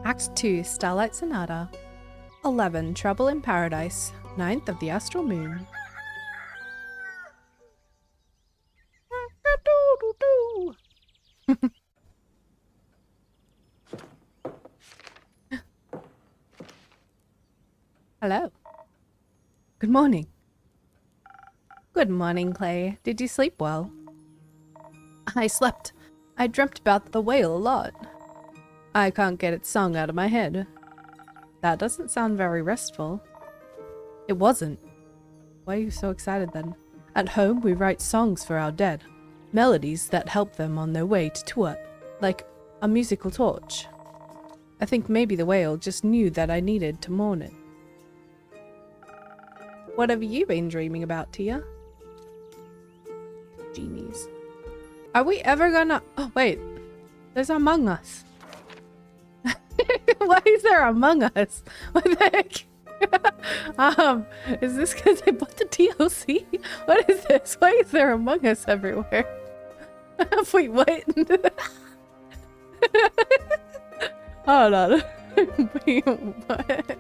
Act 2, Starlight Sonata. 11, Trouble in Paradise. 9th of the Astral Moon. Hello. Good morning. Good morning, Clay. Did you sleep well? I slept. I dreamt about the whale a lot. I can't get its song out of my head. That doesn't sound very restful. It wasn't. Why are you so excited then? At home, we write songs for our dead. Melodies that help them on their way to tour, like a musical torch. I think maybe the whale just knew that I needed to mourn it. What have you been dreaming about, Tia? Genies. Are we ever gonna... Oh, wait. There's Among Us. Why is there Among Us? What the heck? Is this because they put the DLC? What is this? Why is there Among Us everywhere? Wait, what? Hold on. Wait, what?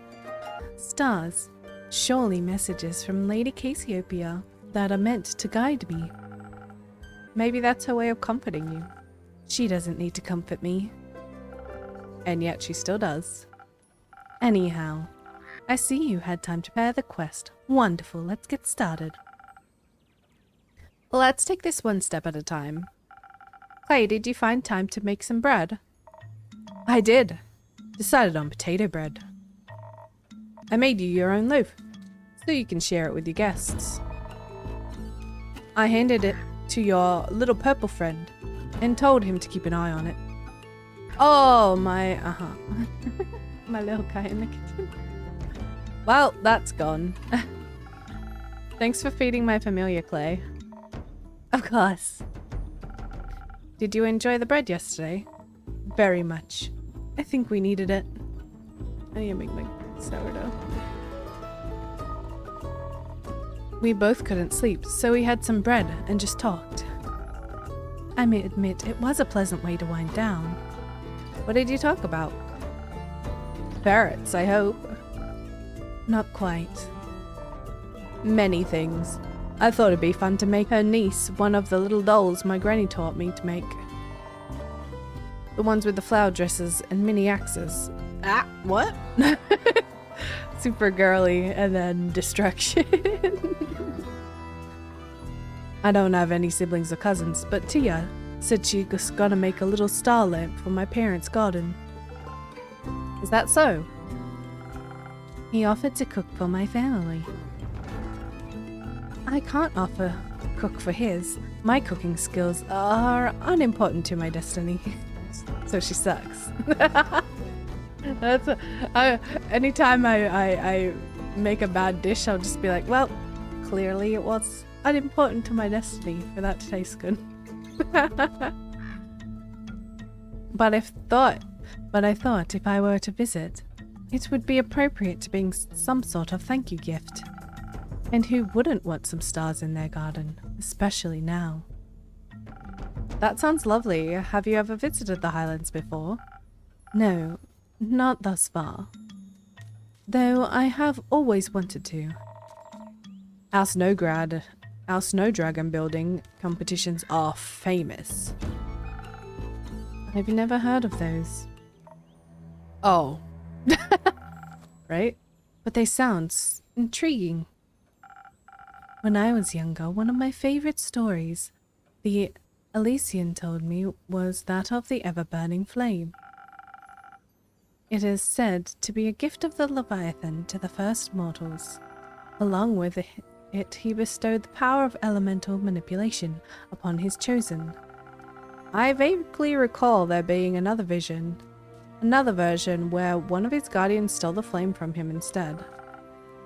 Stars. Surely messages from Lady Cassiopeia that are meant to guide me. Maybe that's her way of comforting you. She doesn't need to comfort me. And yet she still does. Anyhow, I see you had time to prepare the quest. Wonderful, let's get started. Let's take this one step at a time. Clay, did you find time to make some bread? I did. Decided on potato bread. I made you your own loaf, so you can share it with your guests. I handed it to your little purple friend, and told him to keep an eye on it. Oh, my, my little guy in the kitchen. Well, that's gone. Thanks for feeding my familiar, Clay. Of course. Did you enjoy the bread yesterday? Very much. I think we needed it. I need to make my sourdough. We both couldn't sleep, so we had some bread and just talked. I may admit it was a pleasant way to wind down. What did you talk about? Ferrets, I hope. Not quite. Many things. I thought it'd be fun to make her niece one of the little dolls my granny taught me to make. The ones with the flower dresses and mini axes. Ah, what? Super girly and then destruction. I don't have any siblings or cousins, but Tia said she was gonna make a little star lamp for my parents' garden. Is that so? He offered to cook for my family. I can't offer cook for his. My cooking skills are unimportant to my destiny. So she sucks. Anytime I make a bad dish, I'll just be like, well, clearly it was unimportant to my destiny for that to taste good. But I thought if I were to visit, it would be appropriate to bring some sort of thank you gift. And who wouldn't want some stars in their garden, especially now? That sounds lovely. Have you ever visited the Highlands before? No, not thus far. Though I have always wanted to. Our snow dragon building competitions are famous. I've never heard of those. Oh. Right? But they sound intriguing. When I was younger, one of my favorite stories, the Elysian told me, was that of the ever-burning flame. It is said to be a gift of the Leviathan to the first mortals. Along with it, he bestowed the power of elemental manipulation upon his chosen. I vaguely recall there being another version where one of his guardians stole the flame from him instead.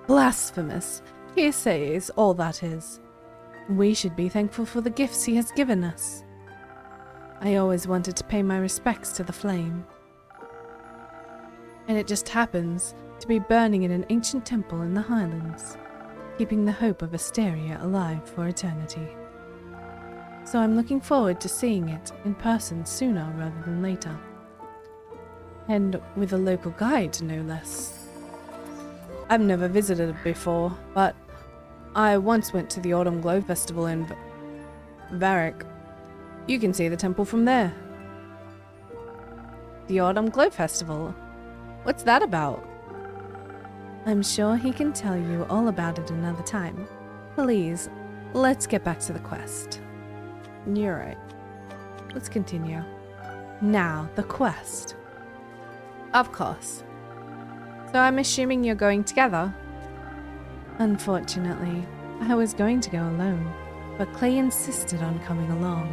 Blasphemous! Hearsay is all that is. We should be thankful for the gifts he has given us. I always wanted to pay my respects to the flame. And it just happens to be burning in an ancient temple in the Highlands, keeping the hope of Asteria alive for eternity. So I'm looking forward to seeing it in person sooner rather than later. And with a local guide, no less. I've never visited it before, but I once went to the Autumn Glow Festival in Varric. You can see the temple from there. The Autumn Glow Festival? What's that about? I'm sure he can tell you all about it another time. Please, let's get back to the quest. You're right. Let's continue. Now, the quest. Of course. So I'm assuming you're going together? Unfortunately, I was going to go alone, but Clay insisted on coming along.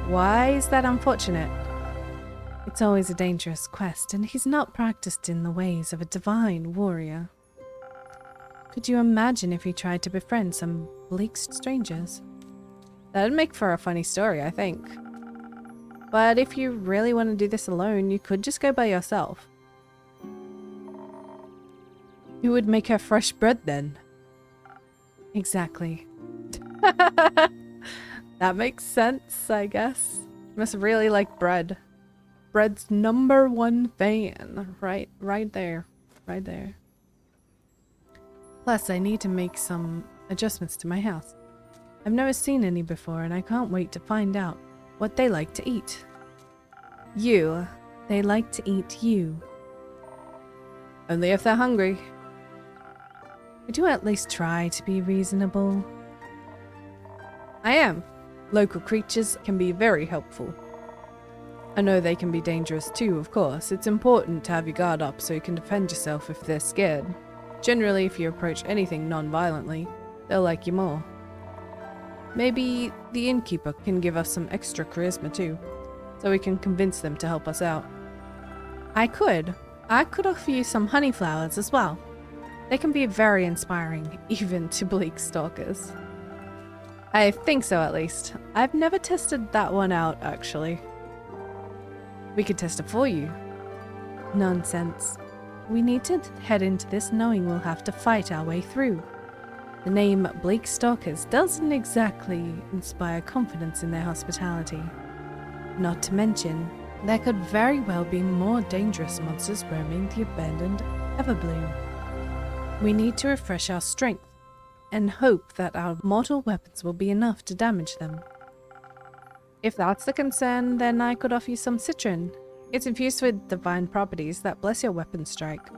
Why is that unfortunate? It's always a dangerous quest, and he's not practiced in the ways of a divine warrior. Could you imagine if he tried to befriend some bleak strangers? That'd make for a funny story, I think. But if you really want to do this alone, you could just go by yourself. Who would make her fresh bread then? Exactly. That makes sense, I guess. Must really like bread. Bread's #1 fan. Right there. Right there. Plus, I need to make some adjustments to my house. I've never seen any before, and I can't wait to find out what they like to eat. They like to eat you. Only if they're hungry. Would you at least try to be reasonable? I am. Local creatures can be very helpful. I know they can be dangerous too, of course. It's important to have your guard up so you can defend yourself if they're scared. Generally, if you approach anything non-violently, they'll like you more. Maybe the innkeeper can give us some extra charisma too, so we can convince them to help us out. I could offer you some honey flowers as well. They can be very inspiring, even to bleak stalkers. I think so, at least. I've never tested that one out, actually. We could test it for you. Nonsense. We need to head into this knowing we'll have to fight our way through. The name Bleak Stalkers doesn't exactly inspire confidence in their hospitality. Not to mention, there could very well be more dangerous monsters roaming the abandoned Everbloom. We need to refresh our strength, and hope that our mortal weapons will be enough to damage them. If that's the concern, then I could offer you some citron. It's infused with divine properties that bless your weapon strike.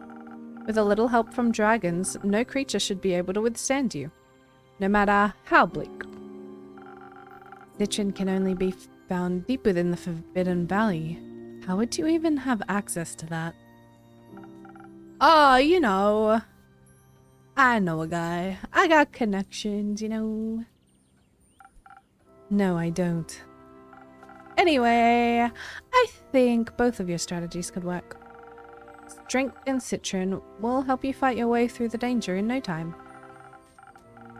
With a little help from dragons, no creature should be able to withstand you, no matter how bleak. Citron can only be found deep within the Forbidden Valley. How would you even have access to that? Oh, you know. I know a guy. I got connections, you know. No, I don't. Anyway, I think both of your strategies could work. Strength and citron will help you fight your way through the danger in no time.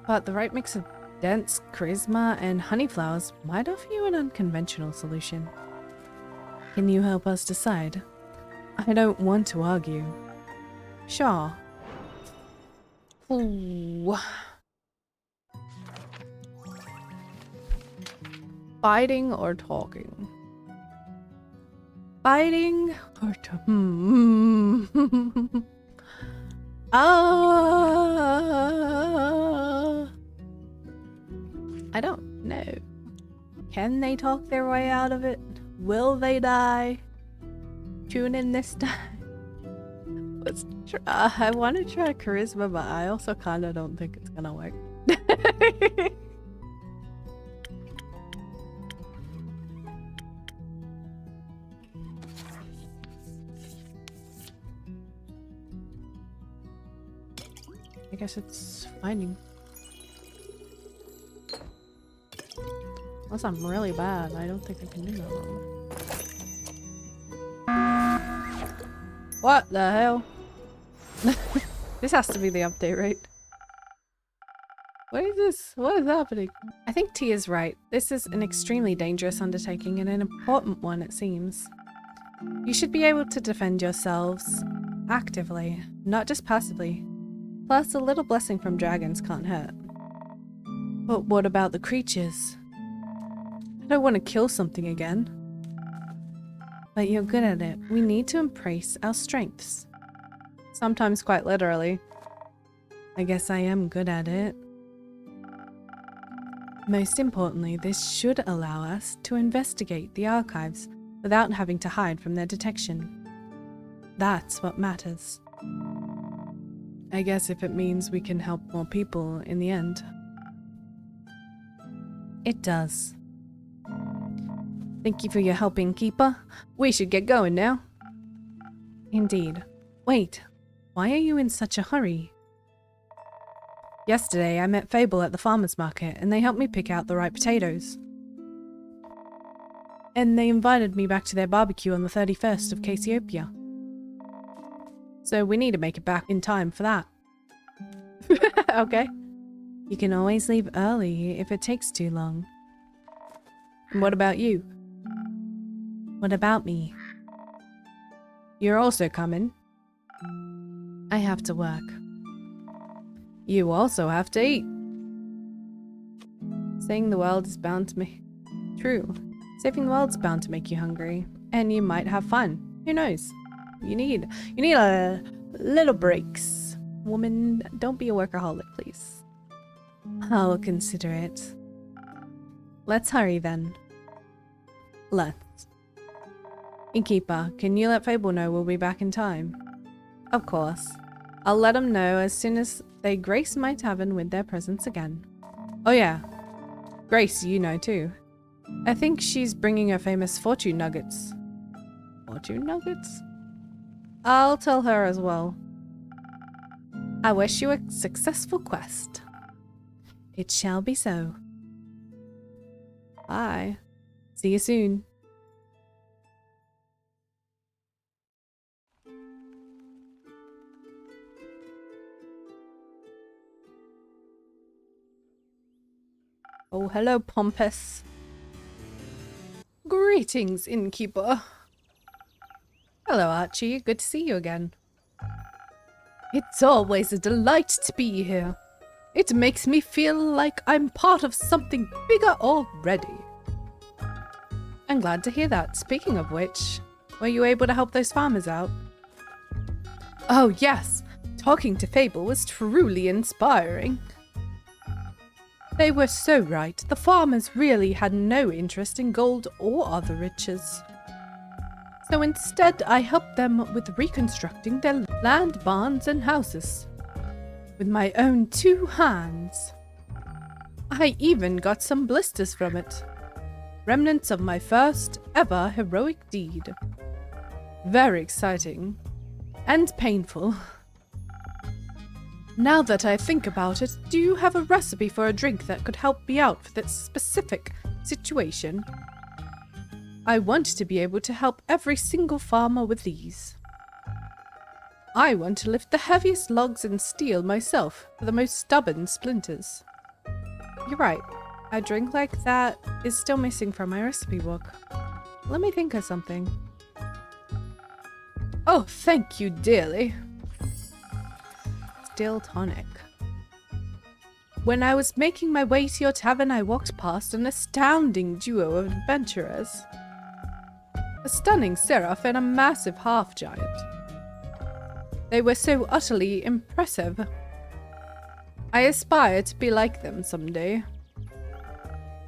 But the right mix of dense charisma and honey flowers might offer you an unconventional solution. Can you help us decide? I don't want to argue. Sure. Ooh. Fighting or talking? Fighting or I don't know. Can they talk their way out of it? Will they die? Tune in this time. Let's try. I want to try charisma, but I also kind of don't think it's gonna work. I guess it's finding. Unless I'm really bad, I don't think I can do that one. What the hell? This has to be the update, right? What is this? What is happening? I think T is right. This is an extremely dangerous undertaking and an important one, it seems. You should be able to defend yourselves actively, not just passively. Plus, a little blessing from dragons can't hurt. But what about the creatures? I don't want to kill something again. But you're good at it. We need to embrace our strengths. Sometimes quite literally. I guess I am good at it. Most importantly, this should allow us to investigate the archives without having to hide from their detection. That's what matters. I guess if it means we can help more people in the end. It does. Thank you for your help, Innkeeper. We should get going now. Indeed. Wait, why are you in such a hurry? Yesterday, I met Fable at the farmer's market, and they helped me pick out the right potatoes. And they invited me back to their barbecue on the 31st of Cassiopeia. So we need to make it back in time for that. Okay. You can always leave early if it takes too long. And what about you? What about me? You're also coming. I have to work. You also have to eat. Saving the world is bound to make... True. Saving the world's bound to make you hungry. And you might have fun. Who knows? You need a little breaks. Woman, don't be a workaholic, please. I'll consider it. Let's hurry then. Let's. Innkeeper, can you let Fable know we'll be back in time? Of course. I'll let them know as soon as they grace my tavern with their presence again. Oh yeah. Grace, you know too. I think she's bringing her famous fortune nuggets. Fortune nuggets? I'll tell her as well. I wish you a successful quest. It shall be so. Bye. See you soon. Oh, hello, Pompous. Greetings, Innkeeper. Hello, Archie. Good to see you again. It's always a delight to be here. It makes me feel like I'm part of something bigger already. I'm glad to hear that. Speaking of which, were you able to help those farmers out? Oh, yes. Talking to Fable was truly inspiring. They were so right. The farmers really had no interest in gold or other riches. So instead, I helped them with reconstructing their land, barns, and houses. With my own 2 hands. I even got some blisters from it. Remnants of my first ever heroic deed. Very exciting. And painful. Now that I think about it, do you have a recipe for a drink that could help me out for that specific situation? I want to be able to help every single farmer with these. I want to lift the heaviest logs and steel myself for the most stubborn splinters. You're right. A drink like that is still missing from my recipe book. Let me think of something. Oh, thank you dearly. Still tonic. When I was making my way to your tavern, I walked past an astounding duo of adventurers. A stunning seraph and a massive half-giant. They were so utterly impressive. I aspire to be like them someday.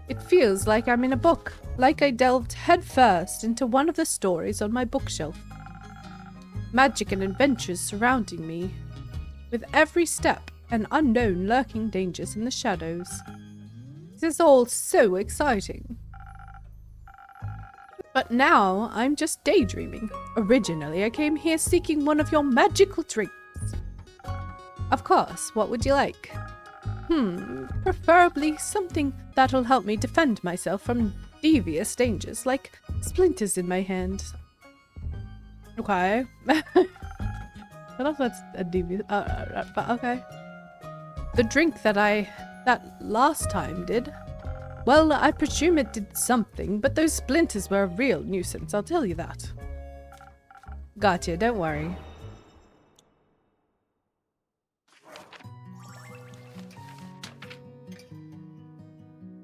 It feels like I'm in a book, like I delved headfirst into one of the stories on my bookshelf. Magic and adventures surrounding me, with every step and unknown lurking dangers in the shadows. This is all so exciting. But now I'm just daydreaming. Originally, I came here seeking one of your magical drinks. Of course, what would you like? Preferably something that'll help me defend myself from devious dangers, like splinters in my hand. Okay. I don't know if that's a devious... but okay. The drink that last time did... Well, I presume it did something, but those splinters were a real nuisance, I'll tell you that. Gotcha, don't worry.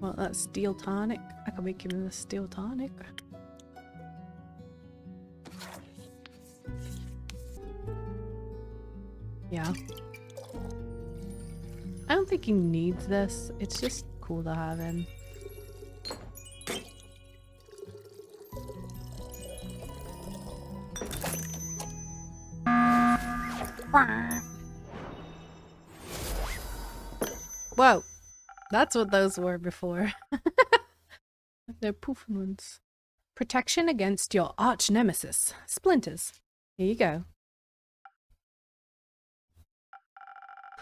Well, that's steel tonic. I can make him a steel tonic. Yeah. I don't think he needs this. It's just cool to have him. Whoa. That's what those were before. They're poofing ones. Protection against your arch nemesis, splinters. Here you go.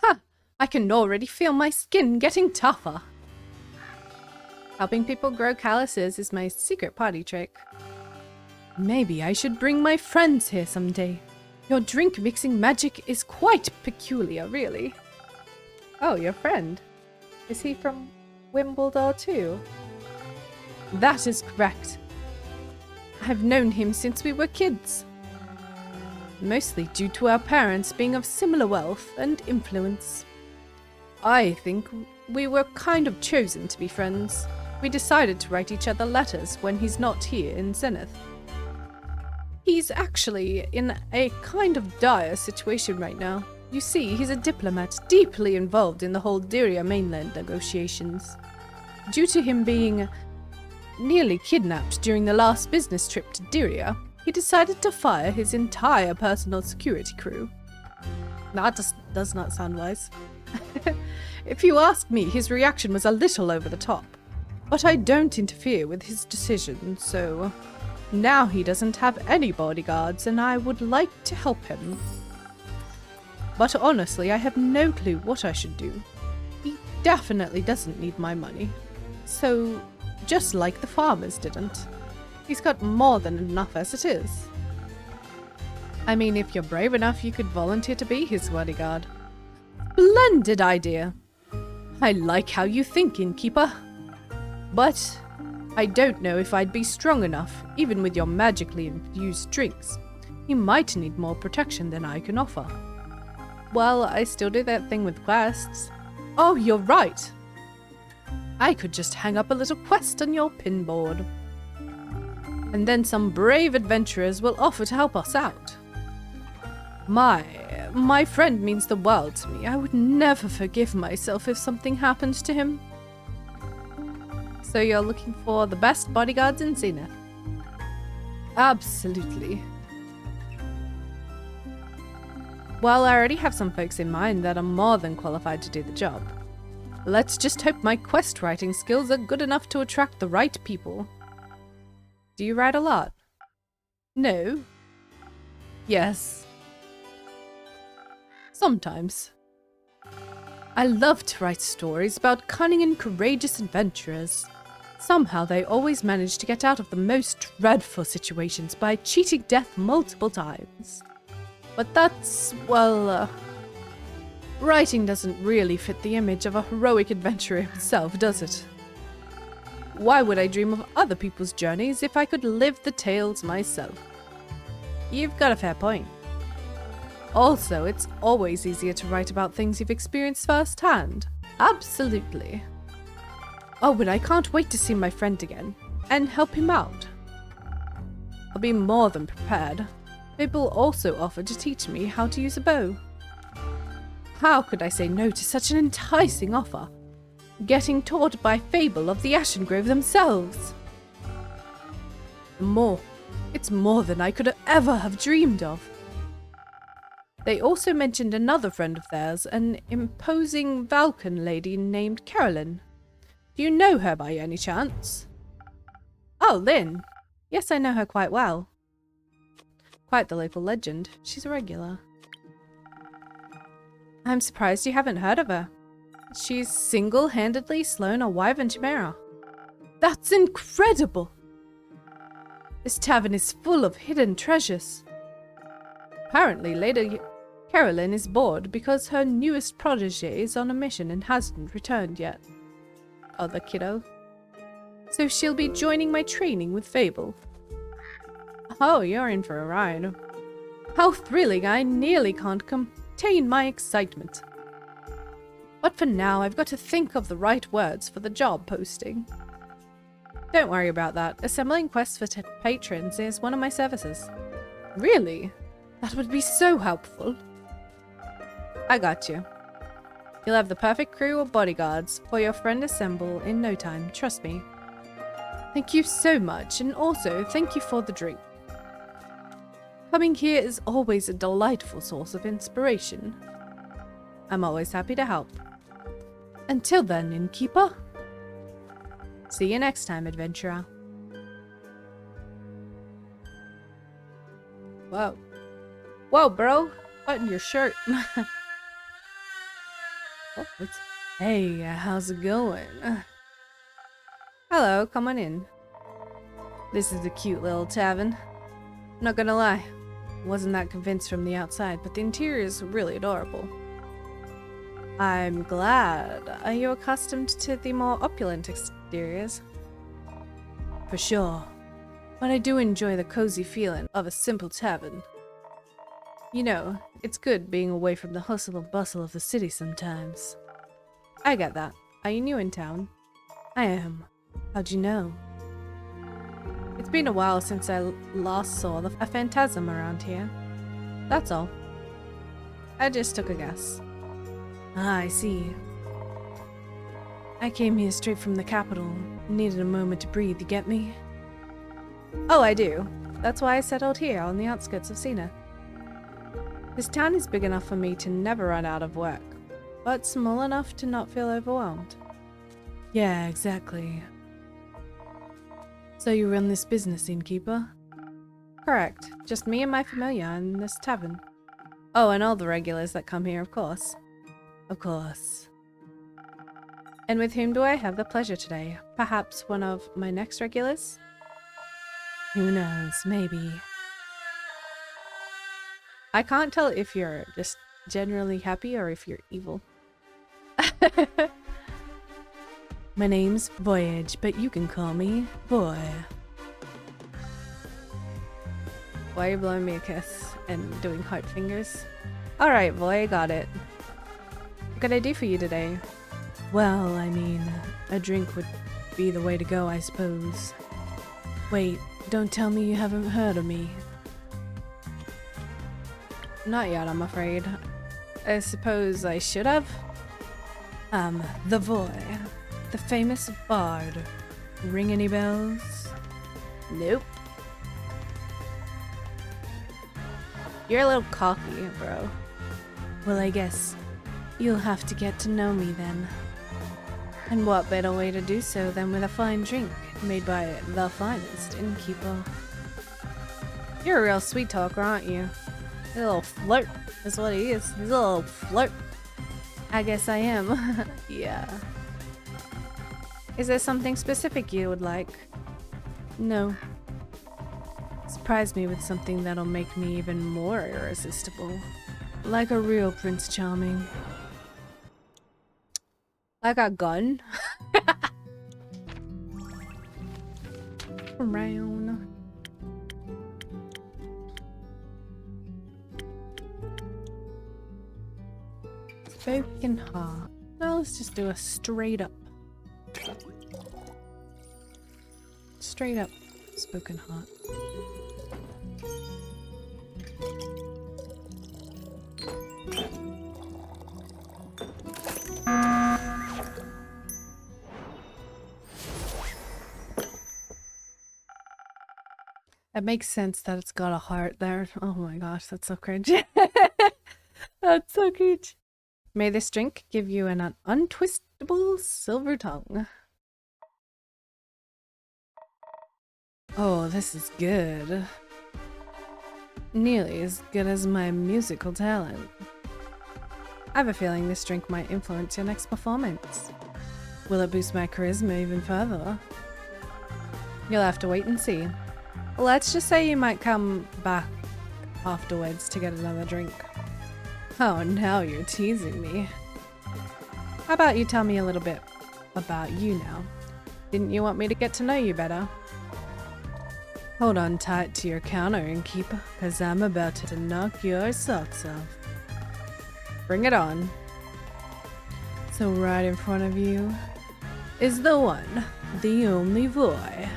Ha! I can already feel my skin getting tougher. Helping people grow calluses is my secret party trick. Maybe I should bring my friends here someday. Your drink mixing magic is quite peculiar, really. Oh, your friend. Is he from Wimbledon too? That is correct. I've known him since we were kids. Mostly due to our parents being of similar wealth and influence. I think we were kind of chosen to be friends. We decided to write each other letters when he's not here in Zenith. He's actually in a kind of dire situation right now. You see, he's a diplomat deeply involved in the whole Dyria mainland negotiations. Due to him being nearly kidnapped during the last business trip to Dyria, he decided to fire his entire personal security crew. That does not sound wise. If you ask me, his reaction was a little over the top. But I don't interfere with his decision, so now he doesn't have any bodyguards and I would like to help him. But honestly, I have no clue what I should do. He definitely doesn't need my money. So, just like the farmers didn't. He's got more than enough as it is. I mean, if you're brave enough, you could volunteer to be his bodyguard. Splendid idea! I like how you think, innkeeper. But I don't know if I'd be strong enough, even with your magically infused drinks. He might need more protection than I can offer. Well, I still do that thing with quests. Oh, you're right! I could just hang up a little quest on your pinboard. And then some brave adventurers will offer to help us out. My friend means the world to me. I would never forgive myself if something happened to him. So you're looking for the best bodyguards in Zenith? Absolutely. Well, I already have some folks in mind that are more than qualified to do the job. Let's just hope my quest writing skills are good enough to attract the right people. Do you write a lot? No. Yes. Sometimes. I love to write stories about cunning and courageous adventurers. Somehow they always manage to get out of the most dreadful situations by cheating death multiple times. But that's, well, writing doesn't really fit the image of a heroic adventurer himself, does it? Why would I dream of other people's journeys if I could live the tales myself? You've got a fair point. Also, it's always easier to write about things you've experienced firsthand. Absolutely. Oh, but I can't wait to see my friend again, and help him out. I'll be more than prepared. Fable also offered to teach me how to use a bow. How could I say no to such an enticing offer? Getting taught by Fable of the Ashen Grove themselves. It's more than I could ever have dreamed of. They also mentioned another friend of theirs, an imposing Valkan lady named Carolyn. Do you know her by any chance? Oh, Lynn. Yes, I know her quite well. Quite the local legend. She's a regular. I'm surprised you haven't heard of her. She's single-handedly slain a wyvern chimera. That's incredible! This tavern is full of hidden treasures. Apparently, Lady Carolyn is bored because her newest protege is on a mission and hasn't returned yet. Other kiddo. So she'll be joining my training with Fable. Oh, you're in for a ride. How thrilling, I nearly can't contain my excitement. But for now, I've got to think of the right words for the job posting. Don't worry about that. Assembling quests for patrons is one of my services. Really? That would be so helpful. I got you. You'll have the perfect crew of bodyguards for your friend assemble in no time, trust me. Thank you so much, and also thank you for the drink. Coming here is always a delightful source of inspiration. I'm always happy to help. Until then, innkeeper. See you next time, adventurer. Whoa. Whoa, bro. Button your shirt. Oh, hey, how's it going? Hello, come on in. This is a cute little tavern. Not gonna lie, wasn't that convinced from the outside, but the interior is really adorable. I'm glad. Are you accustomed to the more opulent exteriors? For sure. But I do enjoy the cozy feeling of a simple tavern. You know, it's good being away from the hustle and bustle of the city sometimes. I get that. Are you new in town? I am. How'd you know? It's been a while since I last saw a phantasm around here. That's all. I just took a guess. Ah, I see. I came here straight from the capital. Needed a moment to breathe, you get me? Oh, I do. That's why I settled here on the outskirts of Cena. This town is big enough for me to never run out of work, but small enough to not feel overwhelmed. Yeah, exactly. So you run this business, innkeeper? Correct. Just me and my familiar in this tavern. Oh, and all the regulars that come here, of course. Of course. And with whom do I have the pleasure today? Perhaps one of my next regulars? Who knows, maybe. I can't tell if you're just generally happy or if you're evil. My name's Voyage, but you can call me Boy. Why are you blowing me a kiss and doing heart fingers? Alright, boy, I got it. What can I do for you today? Well, I mean, a drink would be the way to go, I suppose. Wait, don't tell me you haven't heard of me. Not yet, I'm afraid. I suppose I should have? The Voy. The famous bard. Ring any bells? Nope. You're a little cocky, bro. Well, I guess you'll have to get to know me then. And what better way to do so than with a fine drink made by the finest innkeeper? You're a real sweet talker, aren't you? A little flirt is what he is. He's a little flirt. I guess I am. Yeah. Is there something specific you would like? No. Surprise me with something that'll make me even more irresistible. Like a real Prince Charming. Like a gun? Around. Spoken heart. Now let's just do a straight up. Straight up spoken heart. It makes sense that it's got a heart there. Oh my gosh, that's so cringe. That's so cringe. May this drink give you an untwistable silver tongue. Oh, this is good. Nearly as good as my musical talent. I have a feeling this drink might influence your next performance. Will it boost my charisma even further? You'll have to wait and see. Let's just say you might come back afterwards to get another drink. Oh, now you're teasing me. How about you tell me a little bit about you now? Didn't you want me to get to know you better? Hold on tight to your counter, innkeeper, cause I'm about to knock your socks off. Bring it on. So right in front of you is the one, the only boy.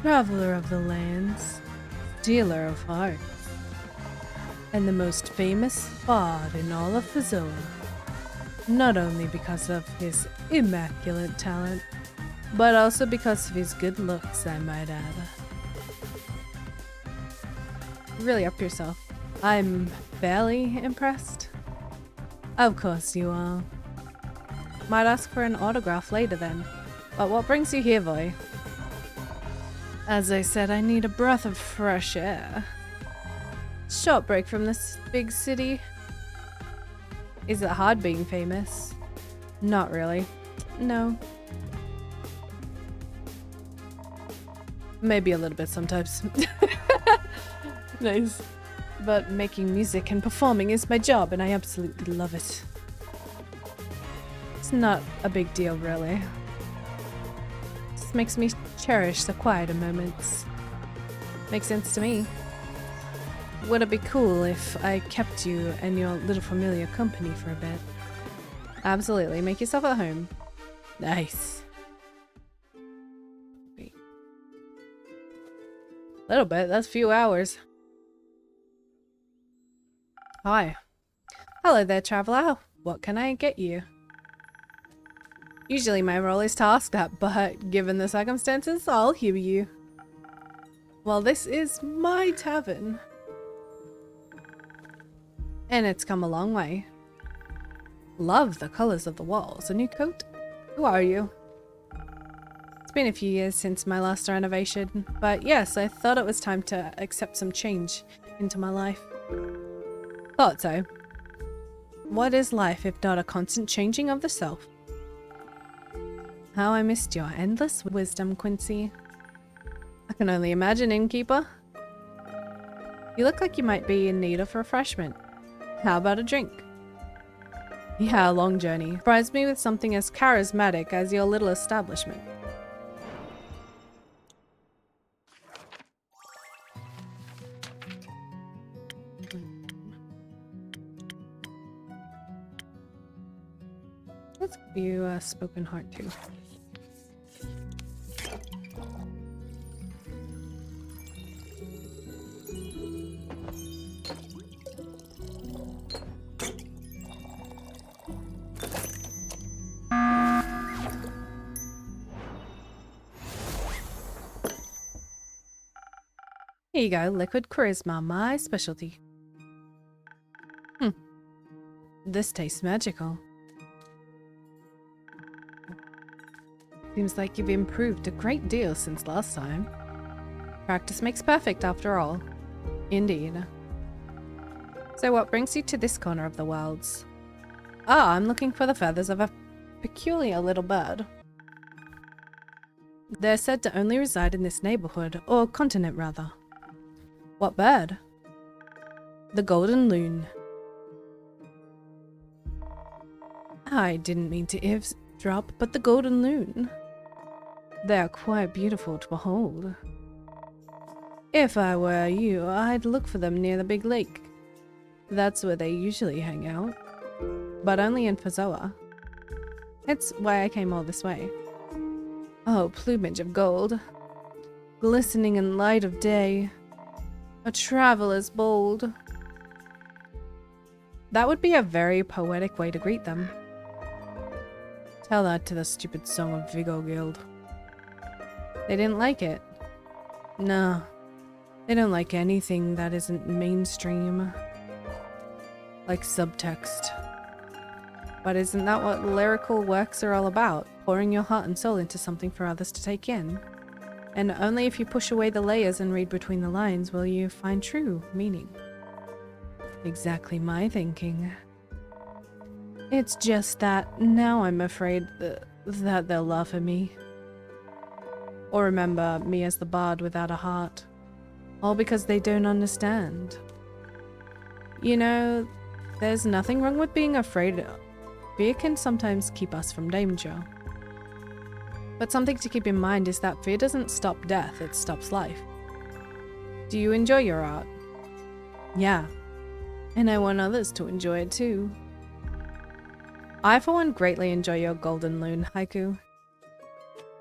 Traveler of the lands, stealer of hearts. and the most famous bard in all of Fazoa. Not only because of his immaculate talent, but also because of his good looks, I might add. Really up yourself. I'm fairly impressed. Of course you are. Might ask for an autograph later then. But what brings you here, boy? As I said, I need a breath of fresh air. Short break from this big city. Is it hard being famous? Not really. No. Maybe a little bit sometimes. Nice. But making music and performing is my job and I absolutely love it. It's not a big deal, really. Just makes me cherish the quieter moments. Makes sense to me. Would it be cool if I kept you and your little familiar company for a bit? Absolutely. Make yourself at home. Nice. Wait. Little bit. That's a few hours. Hi. Hello there, traveler. What can I get you? Usually my role is to ask that, but given the circumstances, I'll hear you. Well, this is my tavern. And it's come a long way. Love the colors of the walls. A new coat? Who are you? It's been a few years since my last renovation, but yes, I thought it was time to accept some change into my life. Thought so. What is life if not a constant changing of the self? How I missed your endless wisdom, Quincy. I can only imagine, innkeeper. You look like you might be in need of refreshment. How about a drink? Yeah, a long journey. Surprise me with something as charismatic as your little establishment. Let's give you a spoken heart too. Here you go, liquid charisma, my specialty. This tastes magical. Seems like you've improved a great deal since last time. Practice makes perfect after all. Indeed. So what brings you to this corner of the wilds? Ah, I'm looking for the feathers of a peculiar little bird. They're said to only reside in this neighborhood, or continent rather. What bird? The golden loon. I didn't mean to eavesdrop, but the golden loon. They are quite beautiful to behold. If I were you, I'd look for them near the big lake. That's where they usually hang out. But only in Fazoa. That's why I came all this way. Oh, plumage of gold. Glistening in light of day. A traveler's bold. That would be a very poetic way to greet them. Tell that to the stupid song of Vigo Guild. They didn't like it. No. They don't like anything that isn't mainstream. Like subtext. But isn't that what lyrical works are all about? Pouring your heart and soul into something for others to take in. And only if you push away the layers and read between the lines will you find true meaning. Exactly my thinking. It's just that now I'm afraid that they'll laugh at me. Or remember me as the bard without a heart. All because they don't understand. You know, there's nothing wrong with being afraid. Fear can sometimes keep us from danger. But something to keep in mind is that fear doesn't stop death, it stops life. Do you enjoy your art? Yeah. And I want others to enjoy it too. I for one greatly enjoy your golden loon haiku.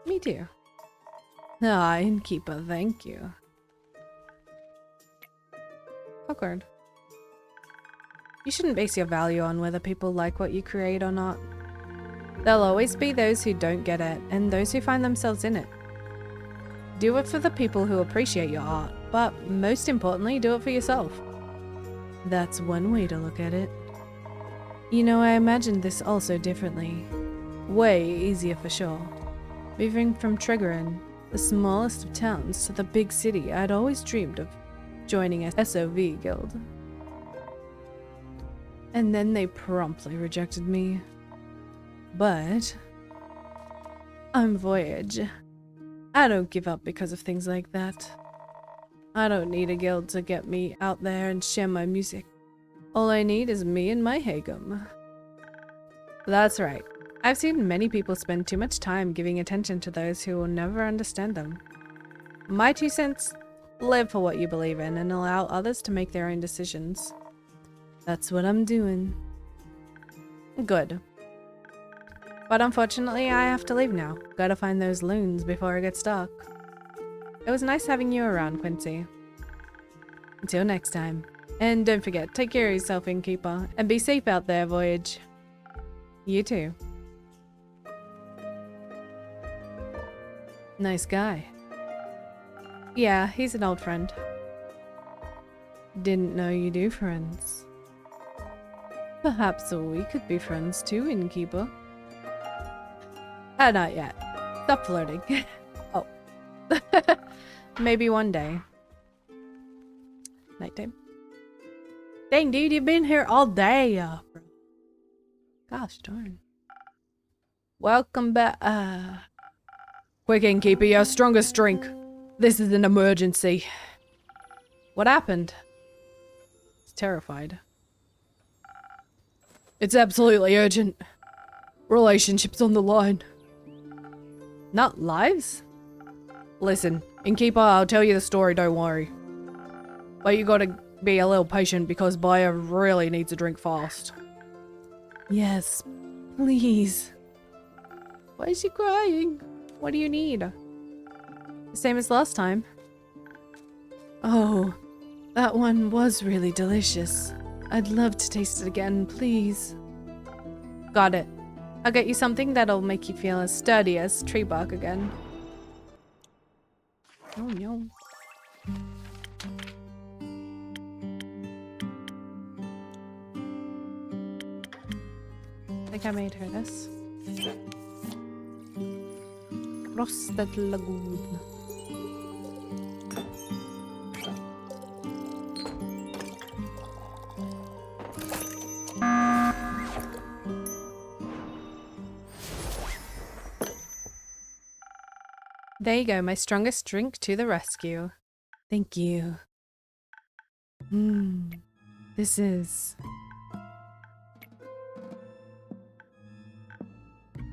Me too. Ah, innkeeper, thank you. Awkward. You shouldn't base your value on whether people like what you create or not. There'll always be those who don't get it, and those who find themselves in it. Do it for the people who appreciate your art, but most importantly, do it for yourself. That's one way to look at it. You know, I imagined this also differently. Way easier for sure. Moving from Triggering, the smallest of towns, to the big city, I'd always dreamed of joining a SOV guild. And then they promptly rejected me. But I'm Voyage. I don't give up because of things like that. I don't need a guild to get me out there and share my music. All I need is me and my Hagum. That's right. I've seen many people spend too much time giving attention to those who will never understand them. My 2 cents: live for what you believe in and allow others to make their own decisions. That's what I'm doing. Good. But unfortunately, I have to leave now. Gotta find those loons before it gets dark. It was nice having you around, Quincy. Until next time. And don't forget, take care of yourself, Innkeeper, and be safe out there, Voyage. You too. Nice guy. Yeah, he's an old friend. Didn't know you do friends. Perhaps we could be friends too, Innkeeper. Not yet. Stop flirting. Oh. Maybe one day. Nighttime. Dang, dude, you've been here all day. Gosh darn. Welcome back. Quick, Innkeeper, your strongest drink. This is an emergency. What happened? He's terrified. It's absolutely urgent. Relationships on the line. Not lives? Listen, Innkeeper, I'll tell you the story, don't worry. But you gotta be a little patient because Baya really needs a drink fast. Yes, please. Why is she crying? What do you need? The same as last time. Oh, that one was really delicious. I'd love to taste it again, please. Got it. I'll get you something that'll make you feel as sturdy as tree bark again. Oh no. I think I made her this. Roasted lagoon. There you go, my strongest drink to the rescue. Thank you. This is...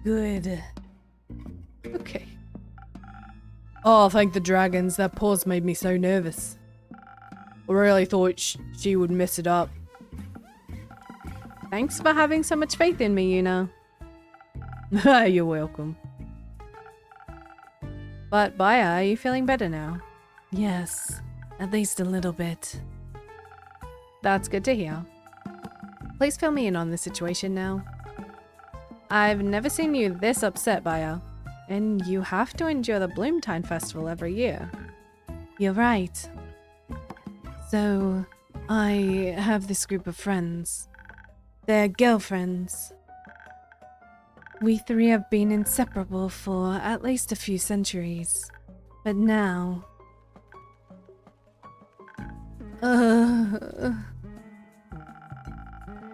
good. Okay. Oh, thank the dragons. That pause made me so nervous. I really thought she would mess it up. Thanks for having so much faith in me, Yuna. You're welcome. But Baya, are you feeling better now? Yes, at least a little bit. That's good to hear. Please fill me in on the situation now. I've never seen you this upset, Baya. And you have to endure the Bloomtime Festival every year. You're right. So, I have this group of friends. They're girlfriends. We 3 have been inseparable for at least a few centuries. But now...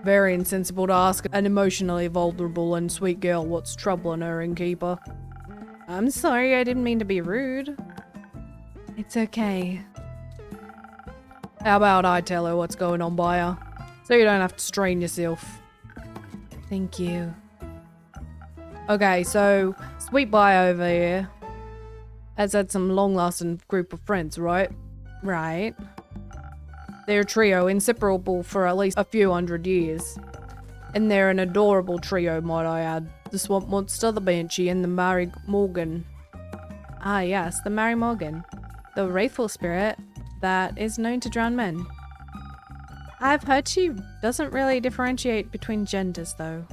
Very insensible to ask an emotionally vulnerable and sweet girl what's troubling her, Innkeeper. I'm sorry, I didn't mean to be rude. It's okay. How about I tell her what's going on, Baya? So you don't have to strain yourself. Thank you. Okay, so Sweet Baya over here has had some long-lasting group of friends, right? Right. They're a trio, inseparable for at least a few hundred years. And they're an adorable trio, might I add. The Swamp Monster, the Banshee, and the Mary Morgan. Ah yes, the Mary Morgan. The wraithful spirit that is known to drown men. I've heard she doesn't really differentiate between genders, though.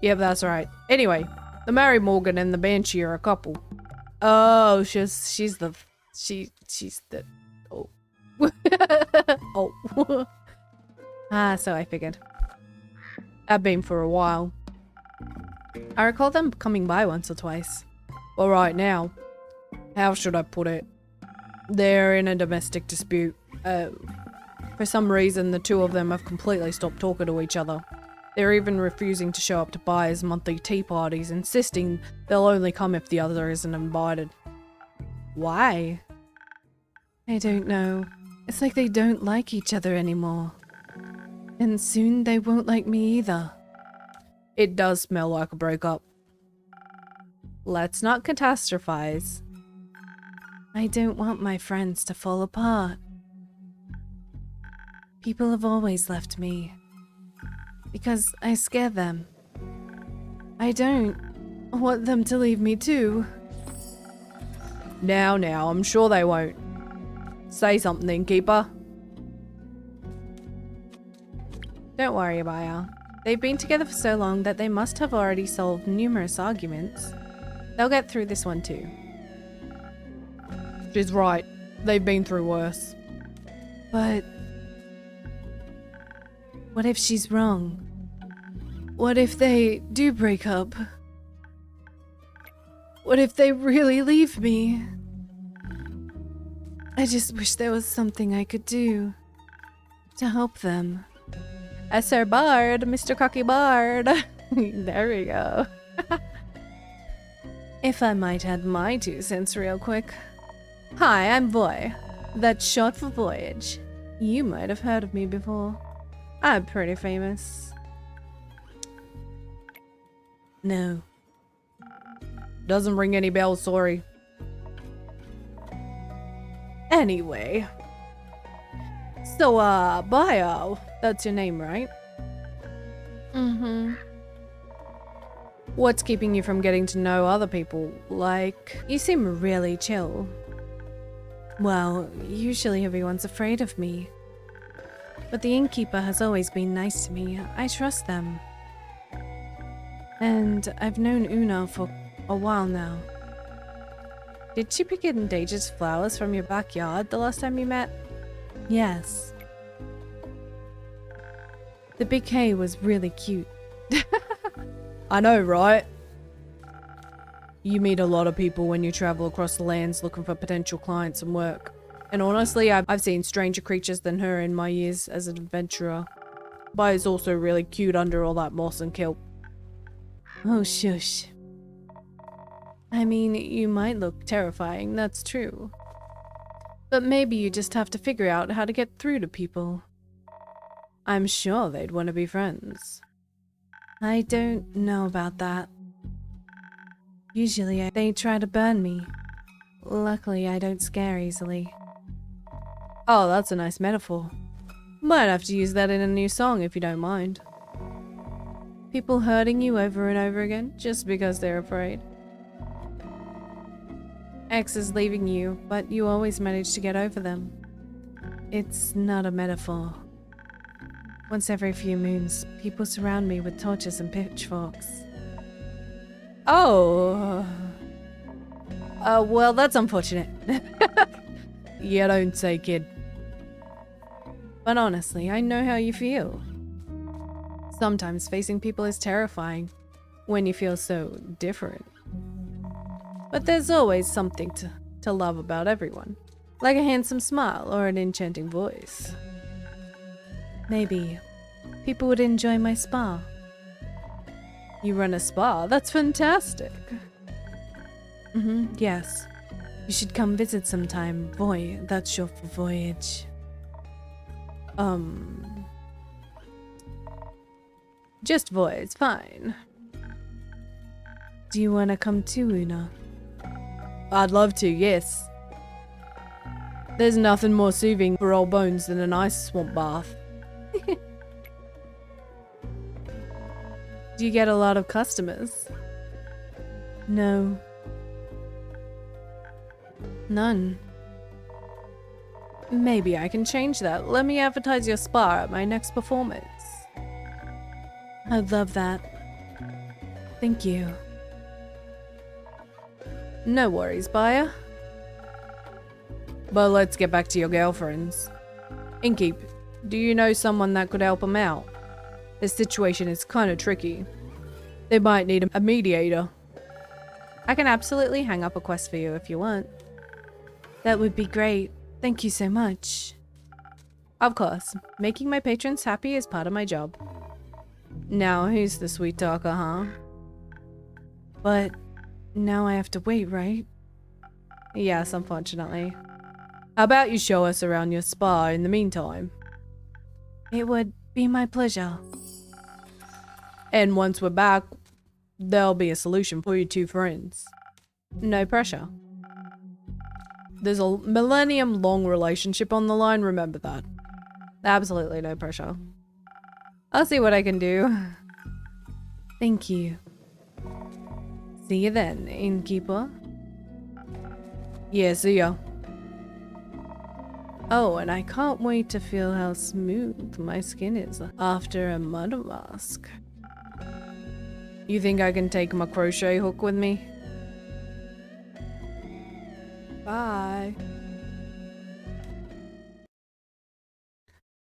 Yep, that's right. Anyway, the Mary Morgan and the Banshee are a couple. Oh, she's the... Oh. Oh. Ah, so I figured. I've been for a while. I recall them coming by once or twice. Well, right now, how should I put it? They're in a domestic dispute. For some reason, the two of them have completely stopped talking to each other. They're even refusing to show up to Buyer's monthly tea parties, insisting they'll only come if the other isn't invited. Why? I don't know. It's like they don't like each other anymore. And soon they won't like me either. It does smell like a breakup. Let's not catastrophize. I don't want my friends to fall apart. People have always left me. Because I scare them. I don't want them to leave me too. Now, I'm sure they won't. Say something, Keeper. Don't worry, Abaya. They've been together for so long that they must have already solved numerous arguments. They'll get through this one too. She's right. They've been through worse. But... what if she's wrong? What if they do break up? What if they really leave me? I just wish there was something I could do to help them. As Sir Bard, Mr. Cocky Bard. There we go. If I might add my 2 cents real quick. Hi, I'm Voy. That's short for Voyage. You might have heard of me before. I'm pretty famous. No. Doesn't ring any bells, sorry. Anyway. So, Bio, that's your name, right? Mm-hmm. What's keeping you from getting to know other people? Like, you seem really chill. Well, usually everyone's afraid of me. But the innkeeper has always been nice to me. I trust them. And I've known Una for a while now. Did she pick endangered flowers from your backyard the last time you met? Yes. The bouquet was really cute. I know, right? You meet a lot of people when you travel across the lands looking for potential clients and work. And honestly, I've seen stranger creatures than her in my years as an adventurer. But it's also really cute under all that moss and kelp. Oh, shush. I mean, you might look terrifying, that's true. But maybe you just have to figure out how to get through to people. I'm sure they'd want to be friends. I don't know about that. Usually they try to burn me. Luckily, I don't scare easily. Oh, that's a nice metaphor. Might have to use that in a new song if you don't mind. People hurting you over and over again just because they're afraid. Exes leaving you, but you always manage to get over them. It's not a metaphor. Once every few moons, people surround me with torches and pitchforks. Oh. Well, that's unfortunate. You don't say, kid. But honestly, I know how you feel. Sometimes facing people is terrifying when you feel so different. But there's always something to love about everyone. Like a handsome smile or an enchanting voice. Maybe people would enjoy my spa. You run a spa? That's fantastic. Yes. You should come visit sometime. Boy, that's short for voyage. Just voyage, fine. Do you want to come too, Una? I'd love to, yes. There's nothing more soothing for old bones than a nice swamp bath. Do you get a lot of customers? No. None. Maybe I can change that. Let me advertise your spa at my next performance. I'd love that. Thank you. No worries, buyer. But let's get back to your girlfriends. Inkeep, do you know someone that could help them out? The situation is kind of tricky. They might need a mediator. I can absolutely hang up a quest for you if you want. That would be great. Thank you so much. Of course, making my patrons happy is part of my job. Now, who's the sweet talker, huh? But now I have to wait, right? Yes, unfortunately. How about you show us around your spa in the meantime? It would be my pleasure. And once we're back, there'll be a solution for your two friends. No pressure. There's a millennium-long relationship on the line, remember that. Absolutely no pressure. I'll see what I can do. Thank you. See you then, innkeeper. Yeah, see ya. Oh, and I can't wait to feel how smooth my skin is after a mud mask. You think I can take my crochet hook with me? Bye.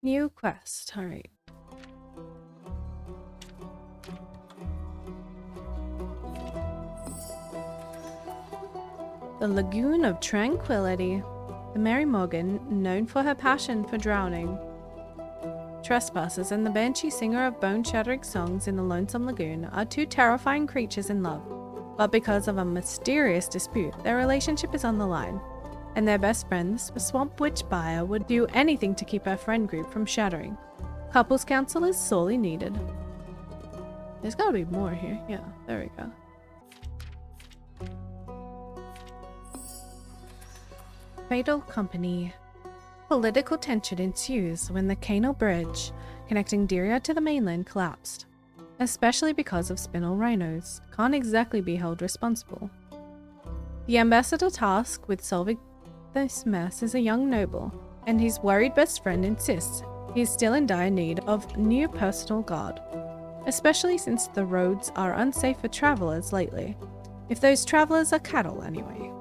New quest, alright. The Lagoon of Tranquility. The Mary Morgan, known for her passion for drowning. Trespassers and the banshee singer of bone-shattering songs in the Lonesome Lagoon are two terrifying creatures in love, but because of a mysterious dispute, their relationship is on the line, and their best friend, the Swamp Witch buyer, would do anything to keep her friend group from shattering. Couples counsel is sorely needed. There's gotta be more here. Yeah, there we go. Fatal Company. Political tension ensues when the Canal Bridge, connecting Diria to the mainland, collapsed. Especially because of spinal rhinos, can't exactly be held responsible. The ambassador tasked with solving this mess is a young noble, and his worried best friend insists he is still in dire need of new personal guard, especially since the roads are unsafe for travelers lately. If those travelers are cattle, anyway.